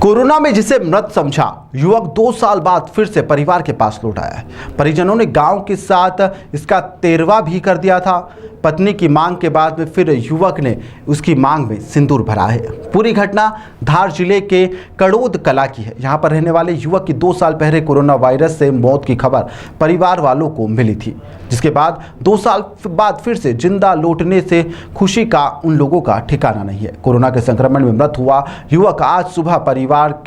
Corona में जिसे मृत समझा युवक 2 साल बाद फिर से परिवार के पास लौट आया है। परिजनों ने गांव के साथ इसका तेरवा भी कर दिया था। पत्नी की मांग के बाद में फिर युवक ने उसकी मांग में सिंदूर भरा है। पूरी घटना धार जिले के कड़ोद कला की है। यहां पर रहने वाले युवक की 2 साल पहले कोरोना वायरस से मौत की खबर परिवार वालों को मिली थी, जिसके बाद 2 साल बाद फिर से जिंदा लौटने से खुशी का उन लोगों का ठिकाना नहीं है। कोरोना के संक्रमण में मृत हुआ युवक आज सुबह परिवार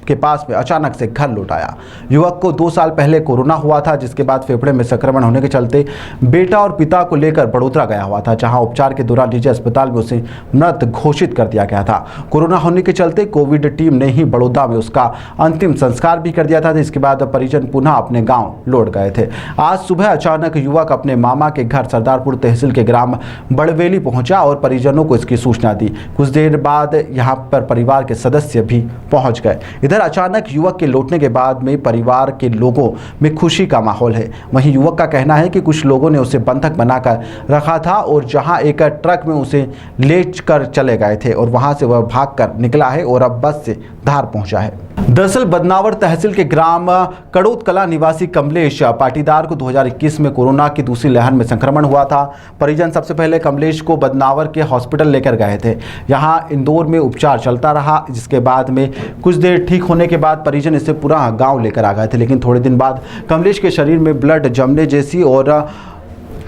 के पास में अचानक से घर लौट आया। युवक को 2 साल पहले कोरोना हुआ था, जिसके बाद फेफड़े में संक्रमण होने के चलते बेटा और पिता को लेकर बड़ोदरा गया हुआ था, जहां उपचार के दौरान निजी अस्पताल में उसे मृत घोषित कर दिया गया था। कोरोना होने के चलते कोविड टीम ने ही बड़ौदा में उसका अंतिम संस्कार भी कर दिया था। इसके बाद परिजन पुनः अपने गाँव लौट गए थे। आज सुबह अचानक युवक अपने मामा के घर सरदारपुर तहसील के ग्राम बड़वेली पहुंचा और परिजनों को इसकी सूचना दी। कुछ देर बाद यहाँ पर परिवार के सदस्य भी पहुंच गए। इधर अचानक युवक के लौटने के बाद में परिवार के लोगों में खुशी का माहौल है। वहीं युवक का कहना है कि कुछ लोगों ने उसे बंधक बनाकर रखा था और जहां एक ट्रक में उसे ले कर चले गए थे और वहां से वह भागकर निकला है और अब बस से धार पहुंचा है। दरअसल बदनावर तहसील के ग्राम कड़ोद कला निवासी कमलेश पाटीदार को 2021 में कोरोना की दूसरी लहर में संक्रमण हुआ था। परिजन सबसे पहले कमलेश को बदनावर के हॉस्पिटल लेकर गए थे। यहां इंदौर में उपचार चलता रहा, जिसके बाद में कुछ देर ठीक होने के बाद परिजन इसे पूरा गांव लेकर आ गए थे। लेकिन थोड़े दिन बाद कमलेश के शरीर में ब्लड जमने जैसी और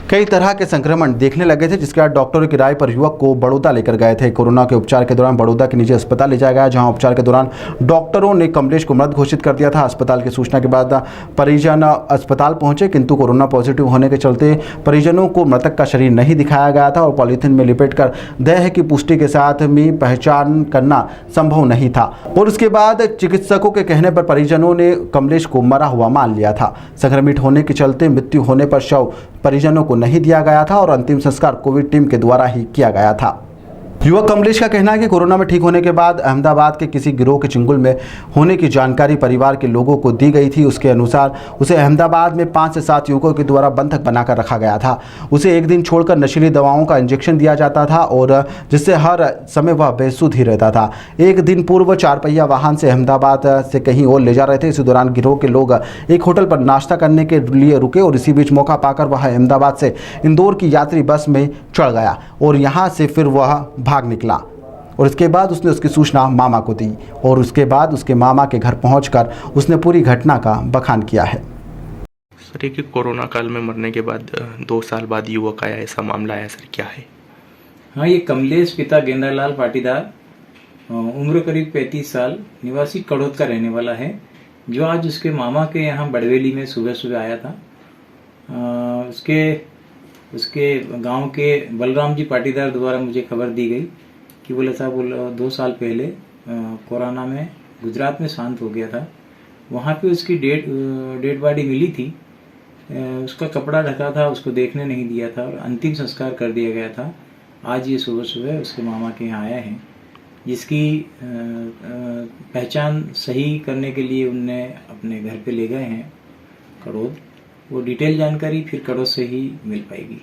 कई तरह के संक्रमण देखने लगे थे, जिसके बाद डॉक्टरों की राय पर युवक को बड़ौदा लेकर गए थे। कोरोना के उपचार के दौरान बड़ौदा के निजी अस्पताल ले जाया गया, जहां उपचार के दौरान डॉक्टरों ने कमलेश को मृत घोषित कर दिया था। अस्पताल की सूचना के बाद परिजन अस्पताल पहुंचे, किंतु कोरोना पॉजिटिव होने के चलते परिजनों को मृतक का शरीर नहीं दिखाया गया था और पॉलीथीन में लिपेटकर देह की पुष्टि के साथ में पहचान करना संभव नहीं था। और उसके बाद चिकित्सकों के कहने पर परिजनों ने कमलेश को मरा हुआ मान लिया था। संक्रमित होने के चलते मृत्यु होने पर शव परिजनों को नहीं दिया गया था और अंतिम संस्कार कोविड टीम के द्वारा ही किया गया था। युवक कमलेश का कहना है कि कोरोना में ठीक होने के बाद अहमदाबाद के किसी गिरोह के चंगुल में होने की जानकारी परिवार के लोगों को दी गई थी। उसके अनुसार उसे अहमदाबाद में 5 से 7 युवकों के द्वारा बंधक बनाकर रखा गया था। उसे एक दिन छोड़कर नशीली दवाओं का इंजेक्शन दिया जाता था और जिससे हर समय वह बेसुध ही रहता था। एक दिन पूर्व 4 पहिया वाहन से अहमदाबाद से कहीं और ले जा रहे थे। इसी दौरान गिरोह के लोग एक होटल पर नाश्ता करने के लिए रुके और इसी बीच मौका पाकर वह अहमदाबाद से इंदौर की यात्री बस में चढ़ गया और यहाँ से फिर वह भाग निकला। और इसके बाद उसने उसकी सूचना मामा को दी और उसके बाद उसके मामा के घर पहुंचकर उसने पूरी घटना का बखान किया है। सर, ये कि कोरोना काल में मरने के बाद 2 साल बाद युवक आया, ऐसा मामला आया, सर क्या है? हाँ, ये कमलेश पिता गेंदालाल पाटीदार, उम्र करीब 35 साल, निवासी कड़ोद का रहने वाला है, जो आज उसके मामा के यहाँ बड़वेली में सुबह सुबह आया था। उसके गांव के बलराम जी पाटीदार द्वारा मुझे खबर दी गई कि बोले साहब 2 साल पहले कोरोना में गुजरात में शांत हो गया था। वहाँ पे उसकी डेड बॉडी मिली थी। उसका कपड़ा ढका था, उसको देखने नहीं दिया था और अंतिम संस्कार कर दिया गया था। आज ये सुबह सुबह उसके मामा के यहाँ आया है, जिसकी पहचान सही करने के लिए उनने अपने घर पे ले गए हैं कड़ोद। वो डिटेल जानकारी फिर कड़ोद से ही मिल पाएगी।